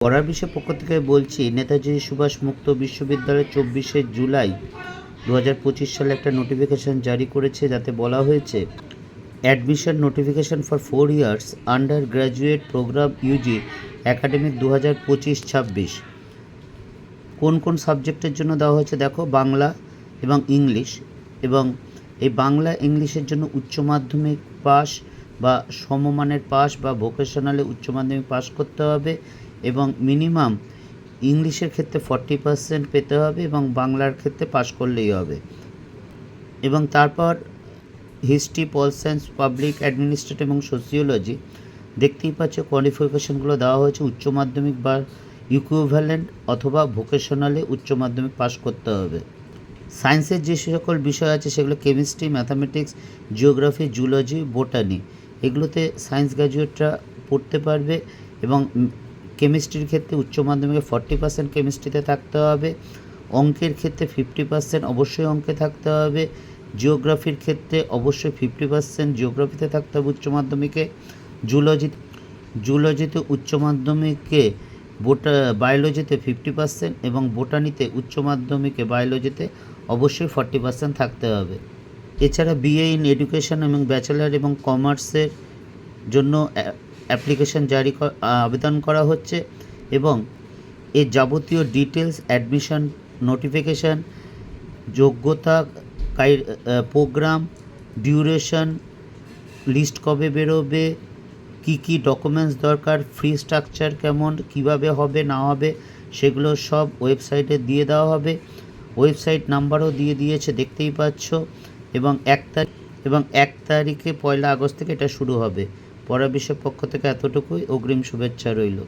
পড়ার বিষয় পক্ষ থেকে বলছি, নেতাজি সুভাষ মুক্ত বিশ্ববিদ্যালয় 24শে জুলাই 2025 সালে একটা নোটিফিকেশান জারি করেছে, যাতে বলা হয়েছে admission notification for 4 years undergraduate programme UG academic 2025-26। কোন কোন সাবজেক্টের জন্য দেওয়া হয়েছে দেখো, বাংলা এবং ইংলিশ। এবং এই বাংলা ইংলিশের জন্য উচ্চ মাধ্যমিক পাস বা সমমানের পাস বা ভোকেশনালে উচ্চ মাধ্যমিক পাস করতে হবে, এবং মিনিমাম ইংলিশের ক্ষেত্রে 40% পেতে হবে এবং বাংলার ক্ষেত্রে পাস করলেই হবে। এবং তারপর history, pol science, public administrative এবং সোসিওলজি। দেখতেই পাচ্ছ কোয়ালিফিকেশানগুলো দেওয়া হয়েছে, উচ্চ মাধ্যমিক বা ইকুইভ্যালেন্ট অথবা ভোকেশনালে উচ্চ মাধ্যমিক পাস করতে হবে। সায়েন্সের যে সকল বিষয় আছে সেগুলো chemistry, mathematics, geography, zoology, botany, এগুলোতে সায়েন্স গ্র্যাজুয়েটরা পড়তে পারবে। এবং কেমিস্ট্রির ক্ষেত্রে উচ্চ মাধ্যমিকে 40% কেমিস্ট্রিতে থাকতে হবে, অঙ্কের ক্ষেত্রে 50% অবশ্যই অঙ্কে থাকতে হবে, জিওগ্রাফির ক্ষেত্রে অবশ্যই 50% জিওগ্রাফিতে থাকতে হবে উচ্চ মাধ্যমিকে, জুলজিতে উচ্চ মাধ্যমিকে বায়োলজিতে 50% এবং বোটানিতে উচ্চ মাধ্যমিকে বায়োলজিতে অবশ্যই 40% থাকতে হবে। এছাড়া বিএ ইন এডুকেশন এবং ব্যাচেলার এবং কমার্সের জন্য অ্যাপ্লিকেশন আবেদন করা হচ্ছে। এবং এর যাবতীয় ডিটেলস, অ্যাডমিশন নোটিফিকেশান, যোগ্যতা, প্রোগ্রাম, ডিউরেশন, লিস্ট কবে বেরোবে, কি ডকুমেন্টস দরকার, ফি স্ট্রাকচার কেমন, কিভাবে হবে না হবে, সেগুলো সব ওয়েবসাইটে দিয়ে দেওয়া হবে। ওয়েবসাইট নাম্বারও দিয়ে দিয়েছে, দেখতেই পাচ্ছ। এবং 1 তারিখে 1 আগস্ট থেকে এটা শুরু হবে। পড়া বিষয়ের পক্ষ থেকে এতটুকুই, অগ্রিম শুভেচ্ছা রইল।